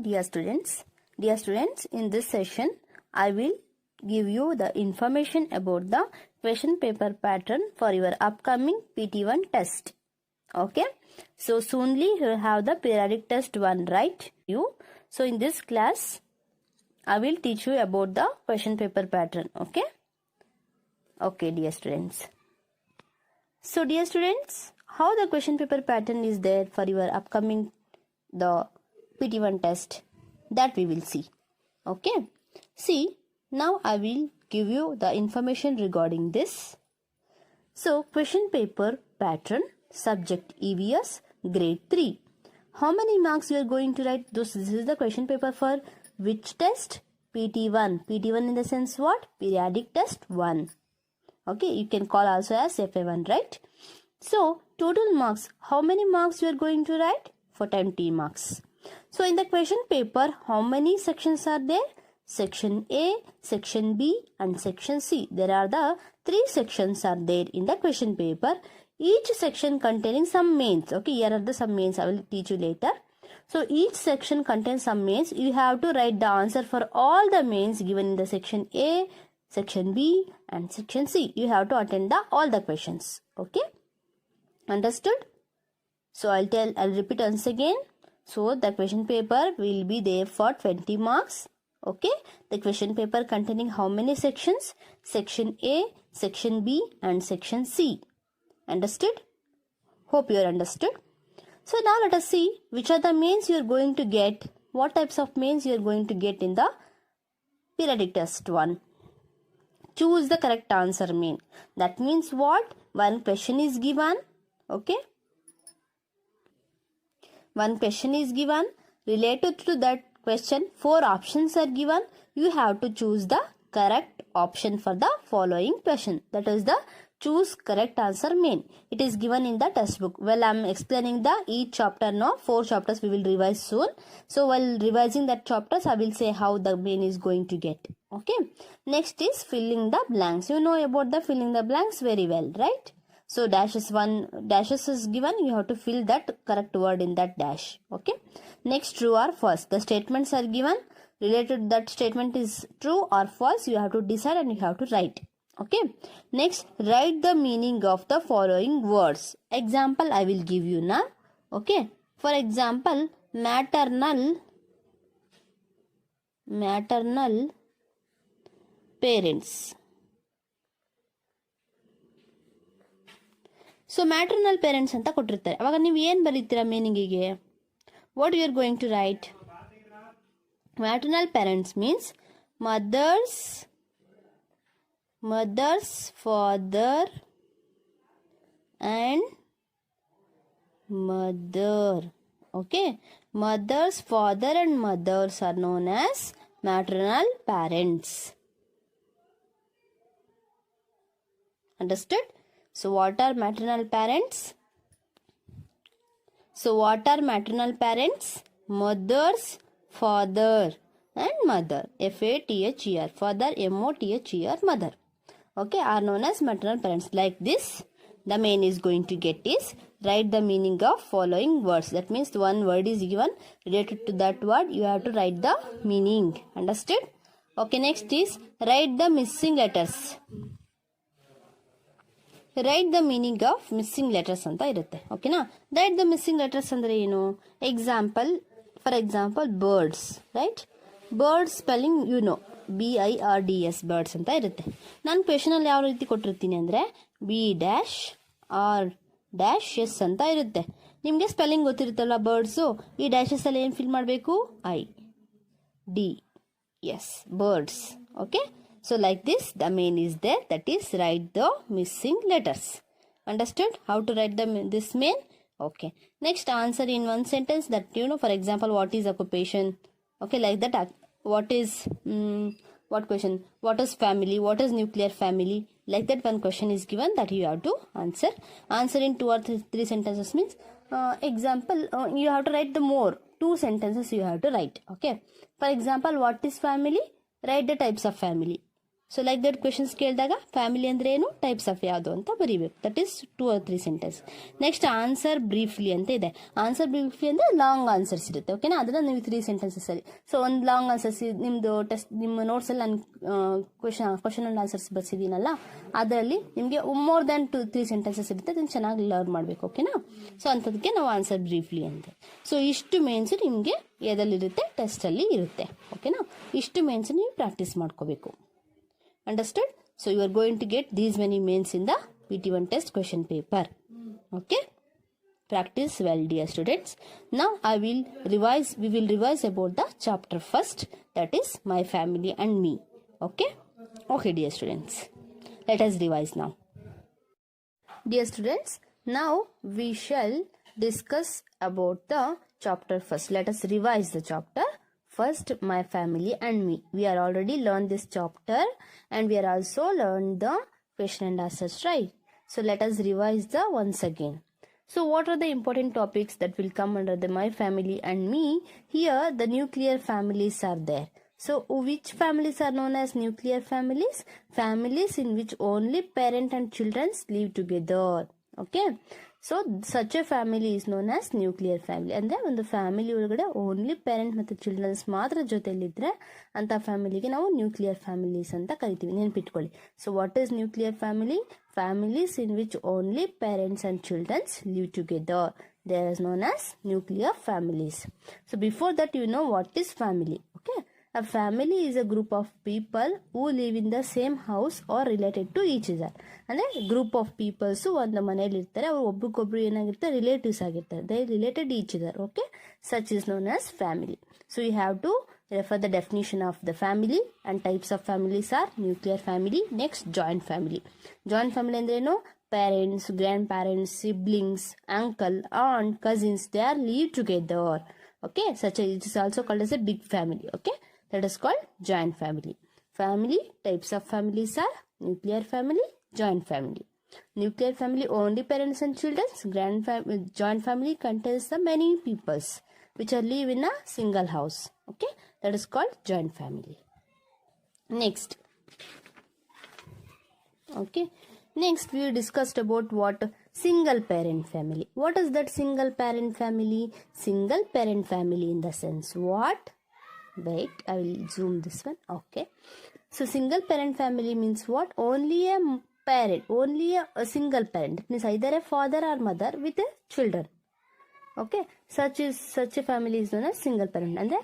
Dear students, in this session, I will give you the information about the question paper pattern for your upcoming PT1 test. Okay, so soonly you will have the periodic test 1, right? So in this class, I will teach you about the question paper pattern. Okay, dear students. So dear students, how the question paper pattern is there for your upcoming the PT1 test, that we will see. Okay, see, now I will give you the information regarding this. So question paper pattern, subject EVS, grade 3. How many marks you are going to write? This is the question paper for which test? PT1. PT1 in the sense what? Periodic test 1. Okay, you can call also as FA1, right? So total marks, how many marks you are going to write? For 20 marks. So in the question paper, how many sections are there? Section A, section B and section C. There are the 3 sections are there in the question paper. Each section containing some mains. Okay, here are the some mains I will teach you later. So each section contains some mains. You have to write the answer for all the mains given in the section A, section B and section C. You have to attend all the questions. Okay, understood? So I'll repeat once again. So the question paper will be there for 20 marks. Okay, the question paper containing how many sections? Section A, section B and section C. Understood? Hope you are understood. So now let us see which are the mains you are going to get. What types of mains you are going to get in the periodic test 1. Choose the correct answer main. That means what? One question is given. Okay. One question is given. Related to that question, 4 options are given. You have to choose the correct option for the following question. That is the choose correct answer main. It is given in the test book. Well, I am explaining the each chapter now. 4 chapters we will revise soon. So while revising that chapters, I will say how the main is going to get. Okay. Next is filling the blanks. You know about the filling the blanks very well, right? So dashes is given. You have to fill that correct word in that dash. Okay. Next, true or false. The statements are given. Related to that statement is true or false. You have to decide and you have to write. Okay. Next, write the meaning of the following words. Example I will give you now. Okay. For example, maternal parents. So maternal parents anta ಕೊಟ್ಟಿರ್ತಾರೆ. ಅವಾಗ ನೀವು ಏನು ಬರೀತೀರಾ ಮೀನಿಂಗಿಗೆ? What you are going to write? Maternal parents means mother's father and mother. Okay, mother's father and mothers are known as maternal parents. Understood? So what are maternal parents? Mother's father and mother. F-A-T-H-E-R. Father, M-O-T-H-E-R. Mother. Okay, are known as maternal parents. Like this, the main is going to get is write the meaning of following words. That means one word is given. Related to that word, you have to write the meaning. Understood? Okay, next is write the missing letters. Write the meaning of missing letters ಅಂತ ಇರುತ್ತೆ. ಓಕೆನಾ? Write the missing letters ಅಂದ್ರೆ ಏನು? For example, birds, right? Birds spelling you know, B-I-R-D-S, birds ಅಂತ ಇರುತ್ತೆ. ನಾನು question ಅಲ್ಲಿ ಯಾವ ರೀತಿ ಕೊಟ್ಟಿರ್ತೀನಿ ಅಂದ್ರೆ B-R-S ಅಂತ ಇರುತ್ತೆ. ನಿಮಗೆ ಸ್ಪೆಲ್ಲಿಂಗ್ ಗೊತ್ತಿರುತ್ತಲ್ಲ ಬರ್ಡ್ಸು, ಈ ಡ್ಯಾಶಸ್ ಅಲ್ಲಿ ಏನು ಫಿಲ್ ಮಾಡಬೇಕು? I-D-S, birds. Okay? So like this, the main is there. That is write the missing letters. Understood? How to write this main? Okay. Next, answer in one sentence that you know. For example, what is occupation? Okay, like that. What is what question? What is family? What is nuclear family? Like that, one question is given that you have to answer. Answer in 2 or 3 sentences means example. You have to write the more 2 sentences. You have to write. Okay. For example, what is family? Write the types of family. So like that questions ಕೇಳಿದಾಗ family ಅಂದ್ರೆ ಏನು, types of ಯಾವುದು ಅಂತ ಬರೀಬೇಕು. That is 2 or 3 sentence. Next answer briefly ಅಂತ ಇದೆ. Answer briefly ಅಂದ್ರೆ long answers ಇರುತ್ತೆ. ಓಕೆನಾ, ಅದನ್ನ ನೀವು 3 ಸೆಂಟೆನ್ಸಸ್ ಅಲ್ಲಿ. ಸೊ ಒಂದು ಲಾಂಗ್ ಆನ್ಸರ್ಸ್ ನಿಮ್ದು ಟೆಸ್ಟ್ ನಿಮ್ಮ ನೋಟ್ಸ್ ಅಲ್ಲಿ ನಾನು ಕ್ವಶನ್ ಅಂಡ್ ಆನ್ಸರ್ಸ್ ಬರ್ಸಿದ್ದೀನಲ್ಲ, ಅದರಲ್ಲಿ ನಿಮಗೆ ಮೋರ್ ದ್ಯಾನ್ 2-3 ಸೆಂಟೆನ್ಸಸ್ ಇರುತ್ತೆ. ಅದನ್ನ ಚೆನ್ನಾಗಿ ಲರ್ನ್ ಮಾಡಬೇಕು. ಓಕೆನಾ, ಸೊ ಅಂಥದಕ್ಕೆ ನಾವು ಆನ್ಸರ್ ಬ್ರೀಫ್ಲಿ ಅಂತ. ಸೊ ಇಷ್ಟು ಮೇನ್ಸ್ ನಿಮಗೆ ಎದಲ್ಲಿರುತ್ತೆ, ಟೆಸ್ಟ್ ಅಲ್ಲಿ ಇರುತ್ತೆ. ಓಕೆನಾ, ಇಷ್ಟು ಮೇನ್ಸ್ ನೀವು ಪ್ರಾಕ್ಟೀಸ್ ಮಾಡ್ಕೋಬೇಕು. Understood? So you are going to get these many mains in the PT1 test question paper. Okay, practice well, dear students. Now we will revise about the chapter first, that is my family and me. Okay, dear students, let us revise now. Dear students, now we shall discuss about the chapter first. Let us revise the chapter first, my family and me. We are already learned this chapter and we are also learned the question and answers, right? So let us revise the once again. So what are the important topics that will come under the my family and me? Here the nuclear families are there. So which families are known as nuclear families? Families in which only parent and children live together. Okay, so such A family is known as nuclear family. ಅಂದರೆ ಒಂದು family ಒಳಗಡೆ only parent ಮತ್ತು children's ಮಾತ್ರ ಜೊತೆಯಲ್ಲಿದ್ದರೆ ಅಂಥ ಫ್ಯಾಮಿಲಿಗೆ ನಾವು nuclear families ಅಂತ ಕರಿತೀವಿ. ನೆನ್ಪಿಟ್ಕೊಳ್ಳಿ. So what is nuclear family? Families in which only parents and childrens live together, they are known as nuclear families. So before that you know what is family. Okay, a family is a group of people who live in the same house or related to each other. ಅಂದರೆ group of peoples ಒಂದು ಮನೇಲಿ ಇರ್ತಾರೆ, ಅವರು ಒಬ್ರಿಗೊಬ್ರು ಏನಾಗಿರ್ತಾರೆ, relatives ಆಗಿರ್ತಾರೆ. They related each other. Okay, such is known as family. So you have to refer the definition of the family and types of families are nuclear family. Next, joint family. Joint family ಅಂದ್ರೆ ಏನು? Parents, grandparents, siblings, uncle, aunt, cousins, they are live together. Okay, such a, it is also called as a big family. Okay, that is called joint family. Family types of families are nuclear family, joint family. Nuclear family only parents and children. Joint family contains the many peoples which are live in a single house. Okay, that is called joint family. Next, okay, next we discussed about what single parent family. What is that single parent family? Single parent family in the sense what? Wait, I will zoom this one. Okay, so single parent family means what? Only a parent, only a single parent. It means either a father or mother with a children. Okay, such a family is known as single parent. ಅಂದರೆ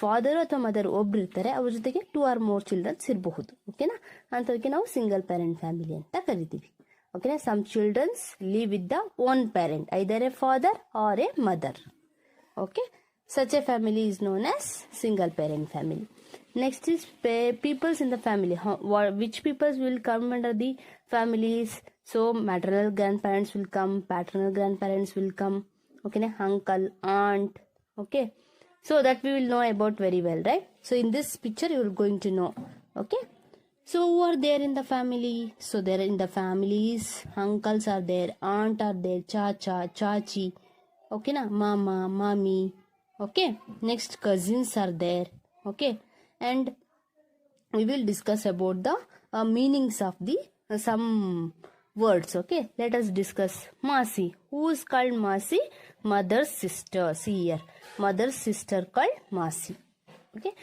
father ಅಥವಾ mother ಒಬ್ರು ಇರ್ತಾರೆ, ಅವ್ರ ಜೊತೆಗೆ 2 or more children's ಇರಬಹುದು. ಓಕೆನಾ, ಅಂಥದಕ್ಕೆ ನಾವು single parent family ಅಂತ ಕರಿತೀವಿ. ಓಕೆನಾ, some childrens live with the own parent, either a father or a mother. Okay, such a family is known as single parent family. Next is peoples in the family. Which peoples will come under the families? So maternal grandparents will come, paternal grandparents will come. Okay, uncle, aunt. Okay, so that we will know about very well, right? So in this picture you are going to know. Okay, so who are there in the family? So there in the families, uncles are there, aunt are there, chacha, chachi. Okay na, mama, mommy. Okay, next cousins are there. Okay, and we will discuss about the meanings of the some words. Okay, let us discuss Masi. Who is called Masi? Mother's sister. See here, mother's sister called Masi. Okay,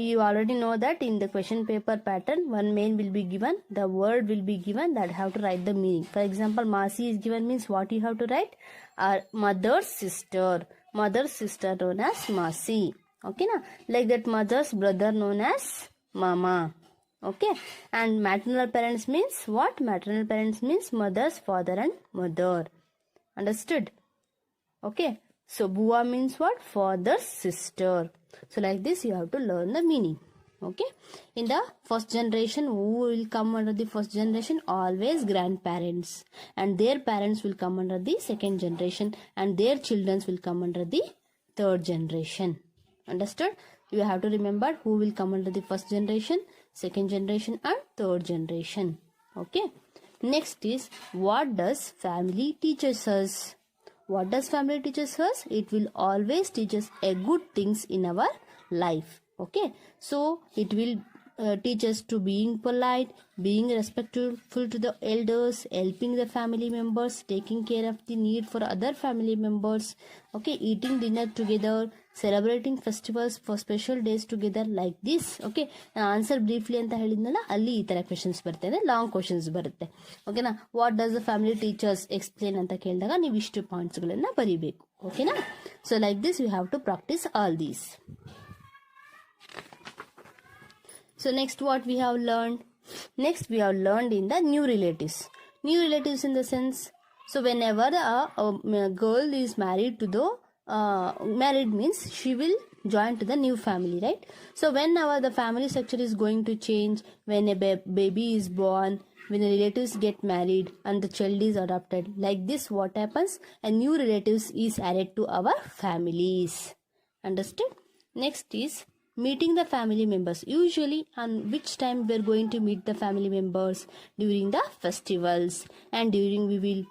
you already know that in the question paper pattern, one main will be given, the word will be given, that have to write the meaning. For example, Masi is given means what you have to write? Mother's sister. Mother's sister known as Masi. Okay na, like that mother's brother known as Mama. Okay, and maternal parents means what? Maternal parents means mother's father and mother. Understood? Okay, so Bua means what? Father's sister. So like this you have to learn the meaning. Okay, in the first generation, who will come under the first generation? Always grandparents, and their parents will come under the second generation, and their children will come under the third generation. Understood? You have to remember who will come under the first generation, second generation and third generation. Okay, next is what does family teaches us? What does family teaches us? It will always teach us a good things in our life. Okay, so it will teach us to being polite, being respectful to the elders, helping the family members, taking care of the need for other family members, okay, eating dinner together, celebrating festivals for special days together, like this. Okay, answer briefly ಅಂತ ಹೇಳಿದ್ನಲ್ಲ, ಅಲ್ಲಿ ಈ ತರ questions ಬರ್ತದೆ, long questions ಬರುತ್ತೆ. ಓಕೆನಾ, what does the family teachers explain ಅಂತ ಕೇಳಿದಾಗ ನೀವು ಇಷ್ಟು ಪಾಯಿಂಟ್ಸ್ಗಳನ್ನ ಬರೀಬೇಕು. ಓಕೆನಾ, so like this you have to practice all these. So next what we have learned? Next we have learned in the new relatives. New relatives in the sense, so whenever a girl is married to the, married means she will join to the new family, right? So whenever the family structure is going to change, when a baby is born, when the relatives get married and the child is adopted, like this what happens? A new relatives is added to our families. Understood? Next is meeting the family members. Usually on which time we are going to meet the family members? During the festivals, and during we will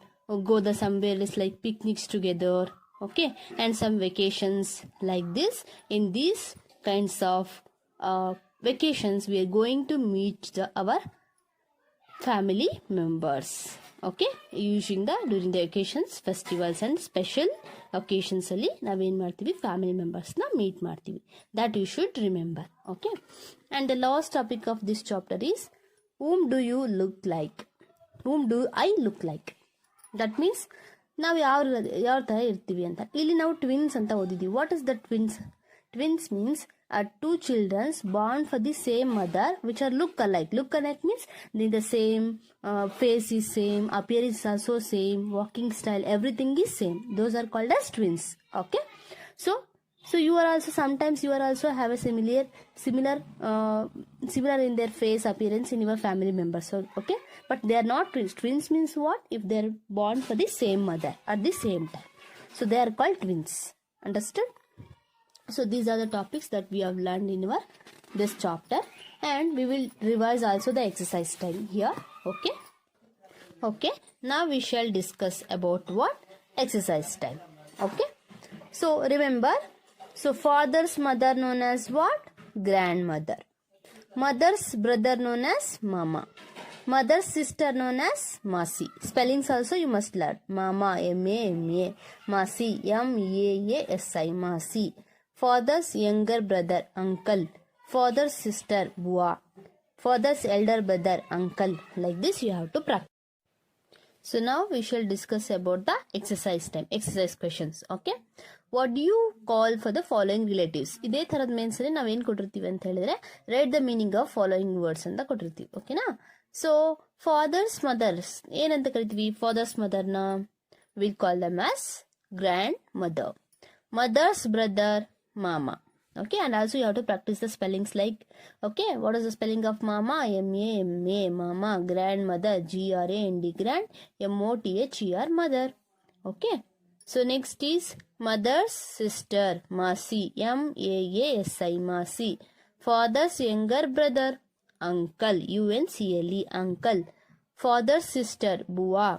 go the somewhere else like picnics together, okay, and some vacations, like this. In these kinds of vacations we are going to meet our family members, okay, using the during the occasions, festivals and special occasions ಅಲ್ಲಿ ನಾವೇನ್ ಮಾಡ್ತೀವಿ, family ಮೆಂಬರ್ಸ್ನ meet ಮಾಡ್ತೀವಿ. That you should remember. Okay, and the last topic of this chapter is whom do you look like? whom do I look like? That means ನಾವು ಯಾವ ಥರ ಇರ್ತೀವಿ ಅಂತ. ಇಲ್ಲಿ ನಾವು ಟ್ವಿನ್ಸ್ ಅಂತ ಓದಿದ್ದೀವಿ. What is the twins? Twins means are two children born for the same mother which are look alike. Look alike means the same face is same, appearance is also same, walking style, everything is same. Those are called as twins. Okay, so you are also sometimes you are also have a similar in their face appearance in your family members. So okay, but they are not twins. Twins means what? If they are born for the same mother at the same time, so they are called twins. Understood? So these are the topics that we have learned in our this chapter, and we will revise also the exercise time here. Okay, now we shall discuss about what? Exercise time. Okay, so remember, so father's mother known as what? Grandmother. Mother's brother known as mama. Mother's sister known as masi. Spellings also you must learn. Mama, M-A-M-A. Masi, M-A-A-S-I. Masi. Father's younger brother, uncle. Father's sister, bua. Father's elder brother, uncle. Like this you have to practice. So now we shall discuss about the exercise time. Exercise questions. Okay. What do you call for the following relatives? ಇದೇ ಥರದ ಮೇನ್ಸಲ್ಲಿ ನಾವೇನು ಕೊಟ್ಟಿರ್ತೀವಿ ಅಂತ ಹೇಳಿದ್ರೆ, write the meaning of following words ಅಂತ ಕೊಟ್ಟಿರ್ತೀವಿ. ಓಕೆನಾ? So fathers mothers ಏನಂತ ಕರಿತೀವಿ? ಫಾದರ್ಸ್ ಮದರ್ನ will call them as grandmother. Mother's brother, mama. Okay, and also you have to practice the spellings like, okay, what is the spelling of mama? M-A-M-A, mama. Grandmother, G-R-A-N-D, grand. M-O-T-H-E-R, mother. Okay, so next is mother's sister, masi. M-A-A-S-I, masi. Father's younger brother, uncle. U-N-C-L-E, uncle. Father's sister, bua.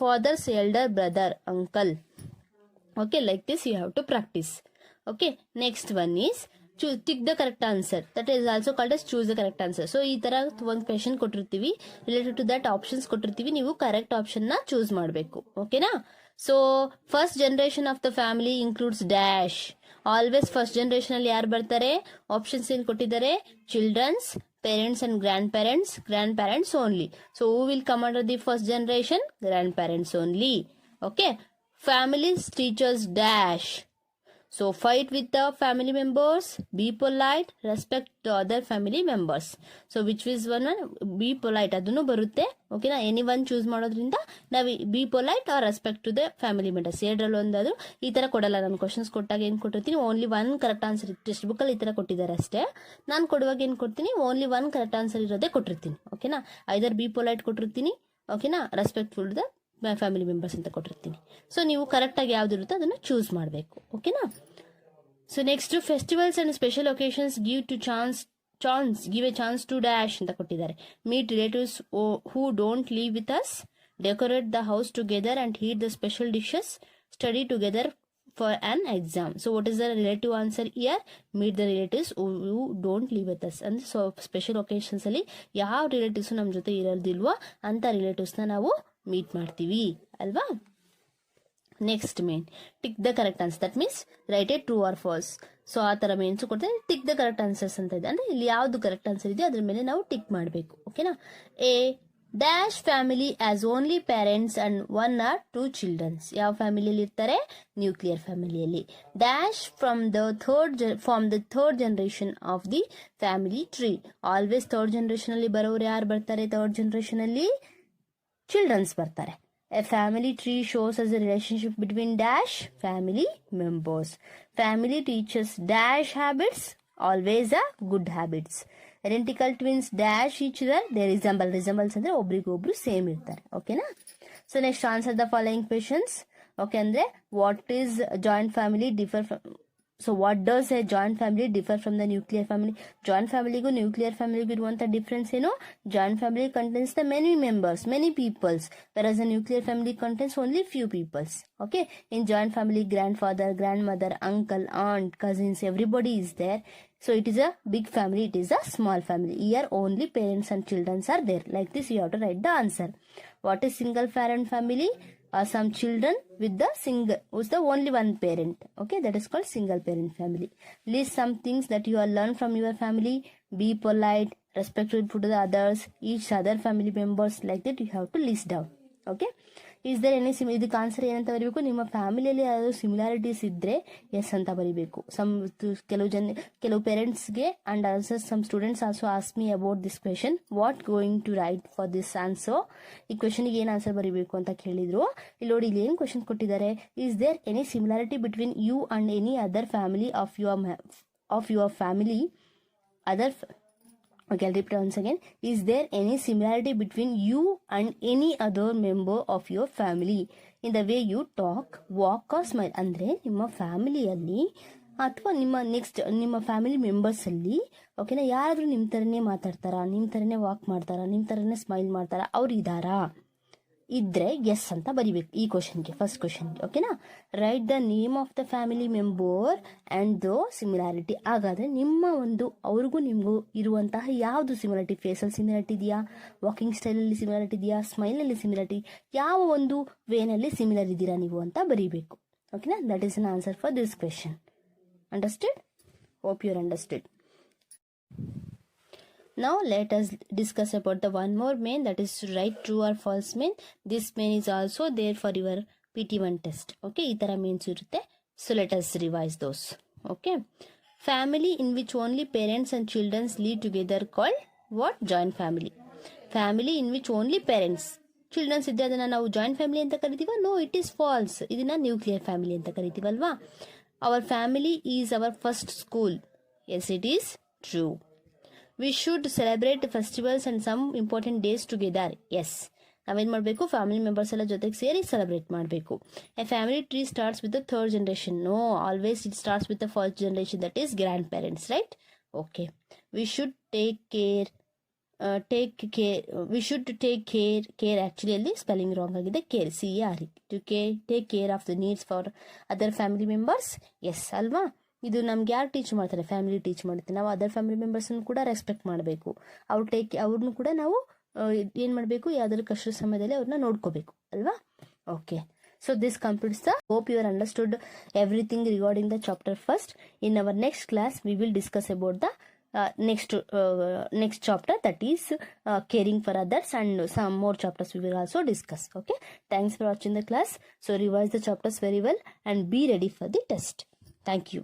Father's elder brother, uncle. Okay, like this you have to practice. Okay, next one is tick the correct answer. That is also called as choose the correct answer. So ಈ ತರ ಒಂದು question ಕೊಟ್ಟಿರ್ತೀವಿ, related to that options ಕೊಟ್ಟಿರ್ತೀವಿ, ನೀವು correct option ನ choose ಮಾಡಬೇಕು. ಓಕೆನಾ? So first generation of the family includes dash. Always first generation ಅಲ್ಲಿ ಯಾರು ಬರ್ತಾರೆ? ಆಪ್ಷನ್ಸ್ ಏನ್ ಕೊಟ್ಟಿದ್ದಾರೆ? Childrens, parents and grandparents only. So who will come under the first generation? Grandparents only. Okay, families teaches dash. So fight with the family members, be polite, respect the other family members. So which is one? Be polite. ಅದನ್ನು ಬರುತ್ತೆ. ಓಕೆನಾ? Any one choose ಮಾಡೋದ್ರಿಂದ ನಾವು be polite or respect to the family members ಎರಡರಲ್ಲಿ ಒಂದಾದ್ರು. ಈ ತರ ಕೊಡಲ್ಲ. ನಾನು ಕ್ವಶನ್ಸ್ ಕೊಟ್ಟಾಗ ಏನ್ ಕೊಟ್ಟಿರ್ತೀನಿ? Only one correct answer. Text book ಅಲ್ಲಿ ಈ ತರ ಕೊಟ್ಟಿದ್ದಾರೆ ಅಷ್ಟೇ. ನಾನು ಕೊಡುವಾಗ ಏನ್ ಕೊಡ್ತೀನಿ? ಓನ್ಲಿ ಒನ್ ಕರೆಕ್ಟ್ ಆನ್ಸರ್ ಇರೋದೇ ಕೊಟ್ಟಿರ್ತೀನಿ. ಓಕೆನಾ? ಐದರ್ ಬಿ ಪೊಲೈಟ್ ಕೊಟ್ಟಿರ್ತೀನಿ, ಓಕೆನಾ, ರೆಸ್ಪೆಕ್ಟ್ಫುಲ್ ದ ಫ್ಯಾಮಿಲಿ ಮೆಂಬರ್ಸ್ ಅಂತ ಕೊಟ್ಟಿರ್ತೀನಿ. ಸೊ ನೀವು ಕರೆಕ್ಟ್ ಆಗಿ ಯಾವ್ದು ಇರುತ್ತೋ ಅದನ್ನ ಚೂಸ್ ಮಾಡಬೇಕು. ಓಕೆನಾ? So next festivals and special occasions give a chance to dash ಅಂತ ಕೊಟ್ಟಿದ್ದಾರೆ. Meet relatives who don't live with us, decorate the house together and heat the special dishes, study together for an exam. So what is the relative answer here? Meet the relatives who don't live with us. ಅಂದ್ರೆ so special occasions ಅಲ್ಲಿ ಯಾವ relatives ನಮ್ಮ ಜೊತೆ ಇರೋದಿಲ್ವೋ ಅಂತ ರಿಲೇಟಿವ್ಸ್ನ ನಾವು meet ಮಾಡ್ತೀವಿ ಅಲ್ವಾ. Next main tick the correct answer, that means right A true or false. So ಆ ಥರ ಮೇನ್ಸು ಕೊಡ್ತಾರೆ. ಟಿಕ್ ದ ಕರೆಕ್ಟ್ ಆನ್ಸರ್ಸ್ ಅಂತ ಇದೆ, ಅಂದರೆ ಇಲ್ಲಿ ಯಾವುದು ಕರೆಕ್ಟ್ ಆನ್ಸರ್ ಇದೆಯೋ ಅದ್ರ ಮೇಲೆ ನಾವು ಟಿಕ್ ಮಾಡಬೇಕು. ಓಕೆನಾ. A dash family as only parents and 1 or 2 childrens. ಯಾವ ಫ್ಯಾಮಿಲಿಯಲ್ಲಿ ಇರ್ತಾರೆ? ನ್ಯೂಕ್ಲಿಯರ್ ಫ್ಯಾಮಿಲಿಯಲ್ಲಿ. Dash from the third generation of the family tree. Always third generation ಅಲ್ಲಿ ಬರೋರು ಯಾರು ಬರ್ತಾರೆ? ಥರ್ಡ್ ಜನರೇಷನ್ ಅಲ್ಲಿ ಚಿಲ್ಡ್ರನ್ಸ್ ಬರ್ತಾರೆ. A family tree shows us the relationship between dash family members. Family teaches dash habits, always a good habits. Identical twins dash each other, they resemble. Resembles ಅಂದ್ರೆ ಒಬ್ರಿಗೊಬ್ರು same ಇರ್ತಾರೆ. ಓಕೆನಾ. So next answer the following questions. Okay, ಅಂದ್ರೆ what is joint family differ from, so what does a joint family differ from the nuclear family? Joint ಫ್ಯಾಮಿಲಿಗೂ nuclear ಫ್ಯಾಮಿಲಿಗೂ ಇರುವಂತ difference ಏನು? Joint family contains the many members, many peoples, whereas the nuclear family contains only few peoples. Okay, in joint family grandfather, grandmother, uncle, aunt, cousins, everybody is there. So it is a big family, it is a small family. Here only parents and children are there. Like this you have to write the answer. What is single parent family? Some children with the single, who's the only one parent. Okay, that is called single parent family. List some things that you have learned from your family. Be polite, respectful to the others, each other family members. Like that you have to list down. Okay, is there any ಇದಕ್ಕೆ answer ಏನಂತ ಬರೀಬೇಕು? ನಿಮ್ಮ ಫ್ಯಾಮಿಲಿಯಲ್ಲಿ ಯಾವ್ದಾದ್ರು similarities ಇದ್ರೆ S ಅಂತ ಬರೀಬೇಕು. ಕೆಲವು ಪೇರೆಂಟ್ಸ್ಗೆ and also some students also ask me about this question, what going to write for this answer. ಈ ಕ್ವೆಶನ್ಗೆ ಏನು ಆನ್ಸರ್ ಬರೀಬೇಕು ಅಂತ ಕೇಳಿದ್ರು. ಇಲ್ಲಿ ನೋಡಿ, ಇಲ್ಲಿ ಏನು ಕ್ವೆಶನ್ ಕೊಟ್ಟಿದ್ದಾರೆ? Is there any similarity between you and any other family of your family other. Okay, I'll repeat once again. Is there any similarity between you and any other member of your family in the way you talk, walk or smile? ಅಂದ್ರೆ ನಿಮ್ಮ ಫ್ಯಾಮಿಲಿಯಲ್ಲಿ ಅಥವಾ ನಿಮ್ಮ family members ಅಲ್ಲಿ ಓಕೆನಾ, ಯಾರಾದ್ರೂ ನಿಮ್ಮ ಥರನೇ ಮಾತಾಡ್ತಾರಾ, ನಿಮ್ಮ ಥರನೇ ವಾಕ್ ಮಾಡ್ತಾರಾ, ನಿಮ್ಮ ಥರನೇ ಸ್ಮೈಲ್ ಮಾಡ್ತಾರಾ, ಅವ್ರು ಇದ್ದಾರಾ? ಇದ್ರೆ ಎಸ್ ಅಂತ ಬರಿಬೇಕು ಈ ಕ್ವಶನ್ಗೆ, ಫಸ್ಟ್ ಕ್ವಶನ್ಗೆ. ಓಕೆನಾ. Right the name of the family member and the similarity. ಹಾಗಾದರೆ ಅವ್ರಿಗೂ ನಿಮಗೂ ಇರುವಂತಹ ಯಾವುದು ಸಿಮಿಲಾರಿಟಿ? ಫೇಸಲ್ಲಿ ಸಿಮಿಲಾರಿಟಿ ಇದೆಯಾ, ವಾಕಿಂಗ್ ಸ್ಟೈಲಲ್ಲಿ ಸಿಮಿಲಾರಿಟಿ ಇದೆಯಾ, ಸ್ಮೈಲಲ್ಲಿ ಸಿಮಿಲಾರಿಟಿ, ಯಾವ ಒಂದು ವೇನಲ್ಲಿ ಸಿಮಿಲರ್ ಇದ್ದೀರಾ ನೀವು ಅಂತ ಬರೀಬೇಕು. ಓಕೆನಾ. That is an answer for this question. Understood? Hope you understood. Now let us discuss about the one more main, that is to write true or false main. This main is also there for your PT1 test. Okay, ಈ ತರ mains ಇರುತ್ತೆ. So let us revise those. Okay, family in which only parents and children live together called what? Joint family. Family in which only parents, children ಇದ್ದರೆ ಅದನ್ನ ನಾವು joint family ಅಂತ ಕರಿತೀವ? No, it is false. ಇದನ್ನ nuclear family ಅಂತ ಕರಿತೀವಲ್ವಾ? Our family is our first school. Yes, it is true. We should celebrate festivals and some important days together. Yes, ನಾವೇನ್ ಮಾಡಬೇಕು? ಫ್ಯಾಮಿಲಿ ಮೆಂಬರ್ಸ್ ಎಲ್ಲ ಜೊತೆಗೆ ಸೇರಿ ಸೆಲೆಬ್ರೇಟ್ ಮಾಡಬೇಕು. A family tree starts with the third generation. No, always it starts with the first generation, that is grandparents, right? Okay. We should take care actually ಅಲ್ಲಿ spelling wrong ಆಗಿದೆ. Care, CARE, to take care of the needs for other family members. Yes ಅಲ್ವಾ? ಇದು ನಮ್ಗೆ ಯಾರು teach ಮಾಡ್ತಾರೆ? Family teach ಮಾಡುತ್ತೆ. ನಾವು other family ಮೆಂಬರ್ಸನ್ನು ಕೂಡ ರೆಸ್ಪೆಕ್ಟ್ ಮಾಡಬೇಕು. ಅವ್ರನ್ನೂ ಕೂಡ ನಾವು ಏನು ಮಾಡಬೇಕು? ಯಾವ್ದಾದ್ರು ಕಷ್ಟದ ಸಮಯದಲ್ಲಿ ಅವ್ರನ್ನ ನೋಡ್ಕೋಬೇಕು ಅಲ್ವಾ? Okay. So this completes the, hope you are understood everything regarding the chapter first. In our next class we will discuss about the next chapter, that is caring for others, and some more chapters we will also discuss. Okay, thanks for watching the class. So revise the chapters very well and be ready for the test. Thank you.